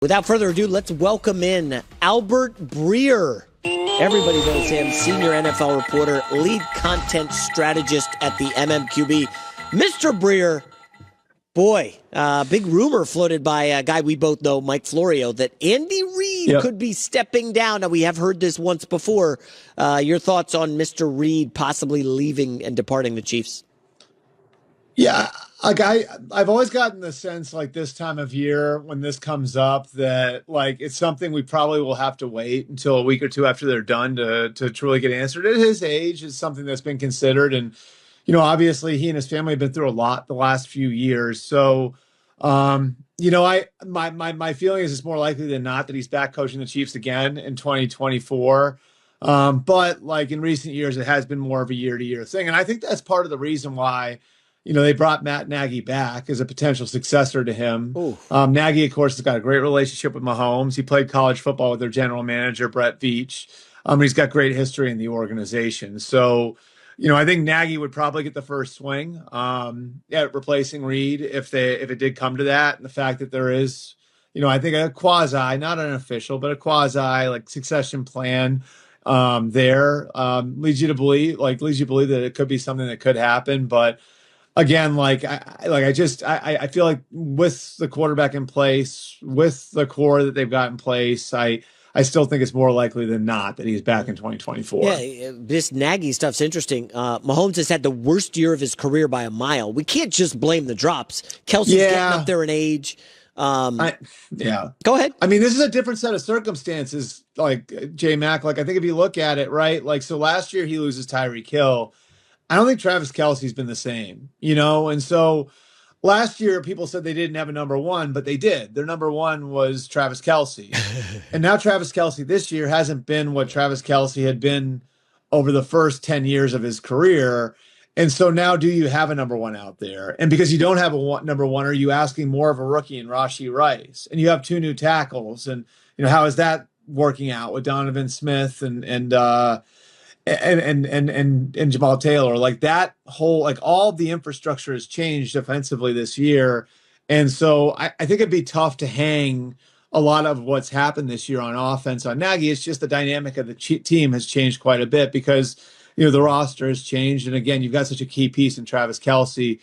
Without further ado, let's welcome in Albert Breer. Everybody knows him, senior NFL reporter, lead content strategist at the MMQB. Mr. Breer, boy, big rumor floated by a guy we both know, Mike Florio, that Andy Reid could be stepping down. Now, we have heard this once before. Your thoughts on Mr. Reid possibly leaving and departing the Chiefs? Yeah, like I've always gotten the sense like this time of year when this comes up that like it's something we probably will have to wait until a week or two after they're done to truly get answered. At his age, is something that's been considered, and obviously he and his family have been through a lot the last few years. So, my feeling is it's more likely than not that he's back coaching the Chiefs again in 2024. But like in recent years, it has been more of a year-to-year thing, and I think that's part of the reason why. They brought Matt Nagy back as a potential successor to him. Nagy, of course, has got a great relationship with Mahomes. He played college football with their general manager, Brett Veach. He's got great history in the organization. So, I think Nagy would probably get the first swing at replacing Reid if it did come to that. And the fact that there is, I think a quasi, not an official, but a quasi like succession plan there leads you to believe that it could be something that could happen. But again, I feel like with the quarterback in place, with the core that they've got in place, I still think it's more likely than not that he's back in 2024. Yeah, this Nagy stuff's interesting. Mahomes has had the worst year of his career by a mile. We can't just blame the drops. Kelce's getting up there in age. Go ahead. I mean, this is a different set of circumstances, like J-Mac. Like, I think if you look at it, right, like, so last year he loses Tyreek Hill. I don't think Travis Kelce's been the same, and so last year people said they didn't have a number one, but they did. Their number one was Travis Kelce. And now Travis Kelce this year hasn't been what Travis Kelce had been over the first 10 years of his career. And so now do you have a number one out there? And because you don't have a number one, are you asking more of a rookie in Rashee Rice? And you have two new tackles. And, how is that working out with Donovan Smith and Jamal Taylor? Like that whole, like all the infrastructure has changed offensively this year. And so I think it'd be tough to hang a lot of what's happened this year on offense on Nagy. It's just the dynamic of the team has changed quite a bit because, the roster has changed. And again, you've got such a key piece in Travis Kelce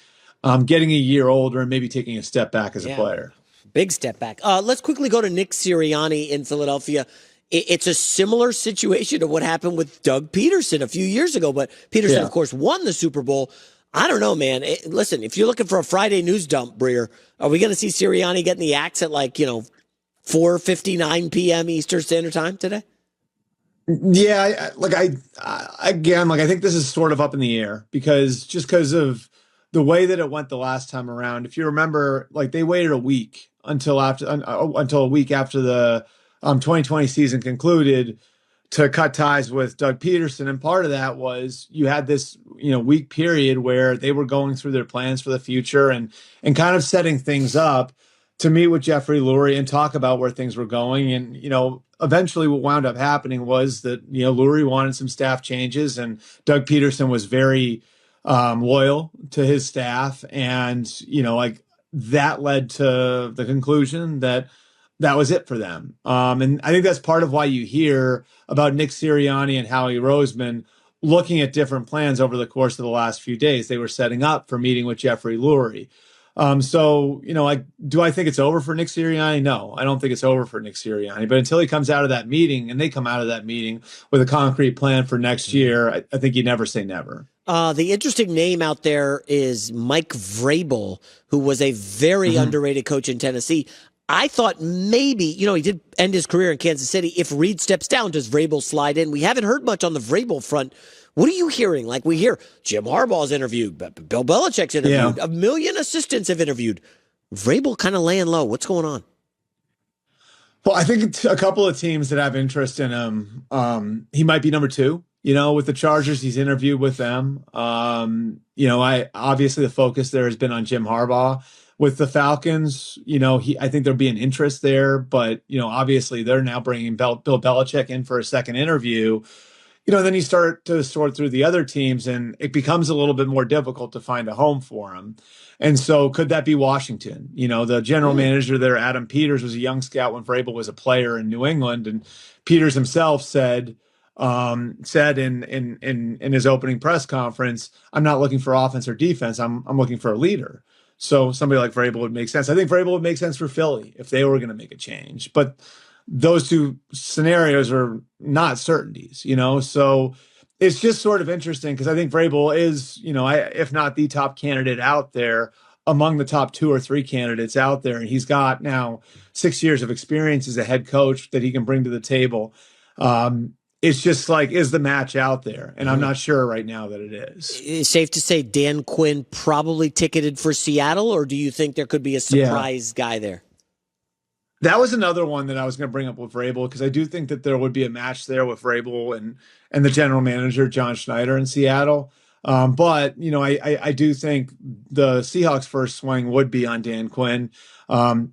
getting a year older and maybe taking a step back as a player. Big step back. Let's quickly go to Nick Sirianni in Philadelphia. It's a similar situation to what happened with Doug Peterson a few years ago, but Peterson, of course, won the Super Bowl. I don't know, man. Listen, if you're looking for a Friday news dump, Breer, are we going to see Sirianni getting the axe at 4:59 p.m. Eastern Standard Time today? Yeah, I think this is sort of up in the air because of the way that it went the last time around. If you remember, they waited a week until a week after the 2020 season concluded to cut ties with Doug Peterson. And part of that was you had this, week period where they were going through their plans for the future and kind of setting things up to meet with Jeffrey Lurie and talk about where things were going. And, eventually what wound up happening was that, Lurie wanted some staff changes and Doug Peterson was very loyal to his staff. And, that led to the conclusion that was it for them. And I think that's part of why you hear about Nick Sirianni and Howie Roseman looking at different plans over the course of the last few days. They were setting up for meeting with Jeffrey Lurie. Do I think it's over for Nick Sirianni? No, I don't think it's over for Nick Sirianni. But until he comes out of that meeting and they come out of that meeting with a concrete plan for next year, I think you never say never. The interesting name out there is Mike Vrabel, who was a very underrated coach in Tennessee. I thought maybe, he did end his career in Kansas City. If Reid steps down, does Vrabel slide in? We haven't heard much on the Vrabel front. What are you hearing? Like we hear Jim Harbaugh's interviewed, Bill Belichick's interviewed, a million assistants have interviewed. Vrabel kind of laying low. What's going on? Well, I think a couple of teams that have interest in him, he might be number two. With the Chargers, he's interviewed with them. Obviously the focus there has been on Jim Harbaugh. With the Falcons, I think there'll be an interest there, but obviously they're now bringing Bill Belichick in for a second interview. then you start to sort through the other teams, and it becomes a little bit more difficult to find a home for him. And so could that be Washington? The general manager there, Adam Peters, was a young scout when Vrabel was a player in New England. And Peters himself said in his opening press conference, I'm not looking for offense or defense. I'm looking for a leader. So somebody like Vrabel would make sense. I think Vrabel would make sense for Philly if they were going to make a change. But those two scenarios are not certainties, So it's just sort of interesting because I think Vrabel is, if not the top candidate out there, among the top 2 or 3 candidates out there. And he's got now 6 years of experience as a head coach that he can bring to the table. It's just like, is the match out there? And I'm not sure right now that it is. It's safe to say Dan Quinn probably ticketed for Seattle, or do you think there could be a surprise guy there? That was another one that I was going to bring up with Vrabel, because I do think that there would be a match there with Vrabel and the general manager, John Schneider, in Seattle. But, I do think the Seahawks' first swing would be on Dan Quinn.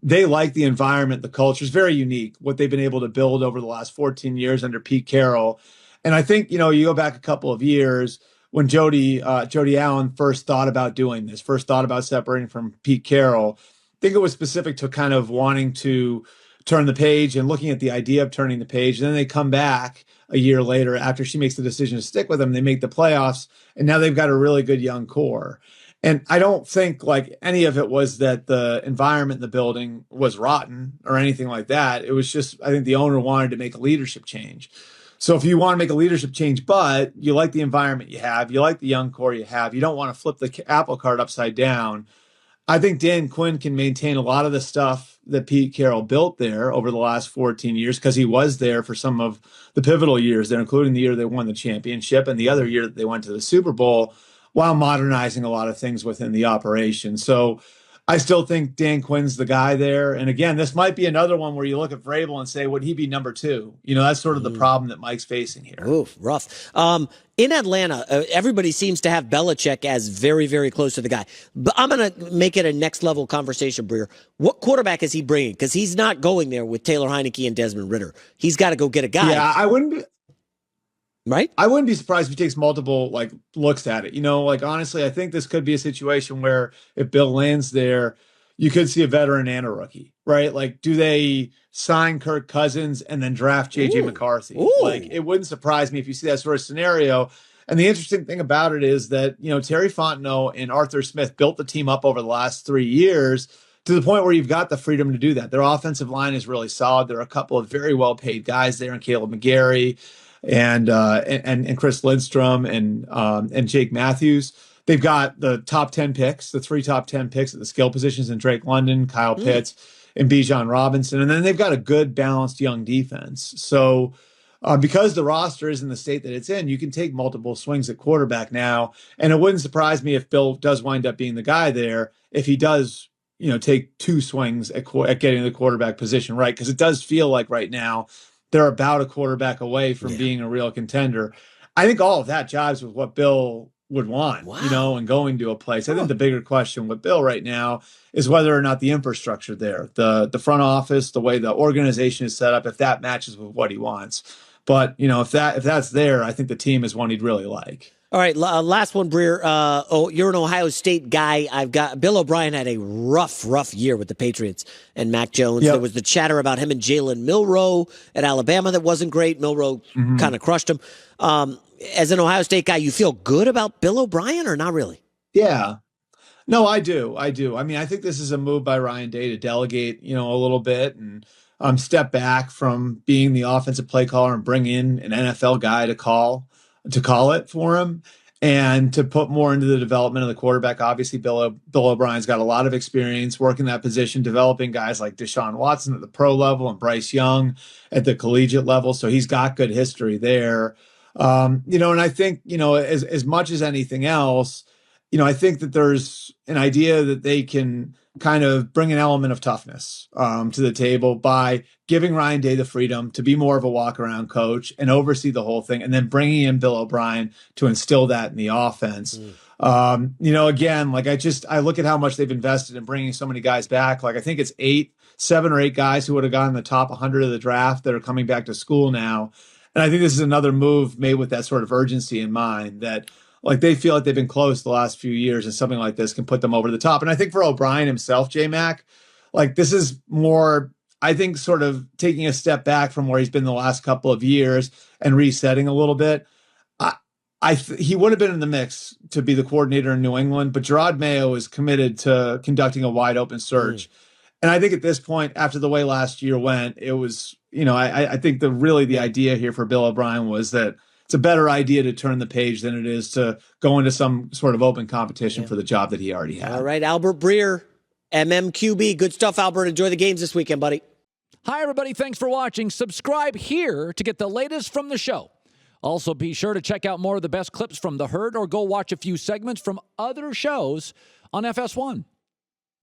They like the environment. The culture is very unique, what they've been able to build over the last 14 years under Pete Carroll. And I think, you go back a couple of years when Jody Allen first thought about doing this, first thought about separating from Pete Carroll. I think it was specific to kind of wanting to turn the page and looking at the idea of turning the page. And then they come back a year later after she makes the decision to stick with them. They make the playoffs, and now they've got a really good young core. And I don't think like any of it was that the environment in the building was rotten or anything like that. It was just, I think the owner wanted to make a leadership change. So if you want to make a leadership change, but you like the environment you have, you like the young core you have, you don't want to flip the apple cart upside down, I think Dan Quinn can maintain a lot of the stuff that Pete Carroll built there over the last 14 years, because he was there for some of the pivotal years there, including the year they won the championship and the other year that they went to the Super Bowl, while modernizing a lot of things within the operation. So I still think Dan Quinn's the guy there. And again, this might be another one where you look at Vrabel and say, would he be number 2? That's sort of the problem that Mike's facing here. Ooh, rough. In Atlanta, everybody seems to have Belichick as very, very close to the guy. But I'm going to make it a next level conversation, Breer. What quarterback is he bringing? Because he's not going there with Taylor Heineke and Desmond Ridder. He's got to go get a guy. Yeah, I wouldn't be. Right? I wouldn't be surprised if he takes multiple looks at it. Honestly, I think this could be a situation where if Bill lands there, you could see a veteran and a rookie, right? Like, do they sign Kirk Cousins and then draft JJ McCarthy? It wouldn't surprise me if you see that sort of scenario. And the interesting thing about it is that, Terry Fontenot and Arthur Smith built the team up over the last 3 years to the point where you've got the freedom to do that. Their offensive line is really solid. There are a couple of very well-paid guys there, and Caleb McGarry and Chris Lindstrom and Jake Matthews. They've got the top 10 picks, the 3 top 10 picks at the skill positions in Drake London, Kyle Pitts, and Bijan Robinson. And then they've got a good, balanced young defense. So because the roster is in the state that it's in, you can take multiple swings at quarterback now. And it wouldn't surprise me if Bill does wind up being the guy there, if he does, take 2 swings at getting the quarterback position right. Because it does feel like right now they're about a quarterback away from being a real contender. I think all of that jives with what Bill would want, and going to a place. I think the bigger question with Bill right now is whether or not the infrastructure there, the front office, the way the organization is set up, if that matches with what he wants. But, if that's there, I think the team is one he'd really like. All right, last one, Breer. You're an Ohio State guy. I've got Bill O'Brien had a rough year with the Patriots and Mac Jones. Yep. There was the chatter about him and Jalen Milroe at Alabama that wasn't great. Milroe kind of crushed him. As an Ohio State guy, you feel good about Bill O'Brien or not really? Yeah. No, I do. I mean, I think this is a move by Ryan Day to delegate, a little bit and step back from being the offensive play caller and bring in an NFL guy to call it for him and to put more into the development of the quarterback. Obviously, Bill O'Brien's got a lot of experience working that position, developing guys like Deshaun Watson at the pro level and Bryce Young at the collegiate level. So he's got good history there. And I think, as much as anything else, I think that there's an idea that they can kind of bring an element of toughness to the table by giving Ryan Day the freedom to be more of a walk-around coach and oversee the whole thing, and then bringing in Bill O'Brien to instill that in the offense. Again, I look at how much they've invested in bringing so many guys back. I think it's 7 or 8 guys who would have gotten the top 100 of the draft that are coming back to school now. And I think this is another move made with that sort of urgency in mind, that like they feel like they've been close the last few years, and something like this can put them over the top. And I think for O'Brien himself, J-Mac, like this is more, I think, sort of taking a step back from where he's been the last couple of years and resetting a little bit. He would have been in the mix to be the coordinator in New England, but Gerard Mayo is committed to conducting a wide open search. And I think at this point, after the way last year went, it was, I think the idea here for Bill O'Brien was that it's a better idea to turn the page than it is to go into some sort of open competition for the job that he already had. All right, Albert Breer, MMQB. Good stuff, Albert. Enjoy the games this weekend, buddy. Hi, everybody. Thanks for watching. Subscribe here to get the latest from the show. Also, be sure to check out more of the best clips from The Herd, or go watch a few segments from other shows on FS1.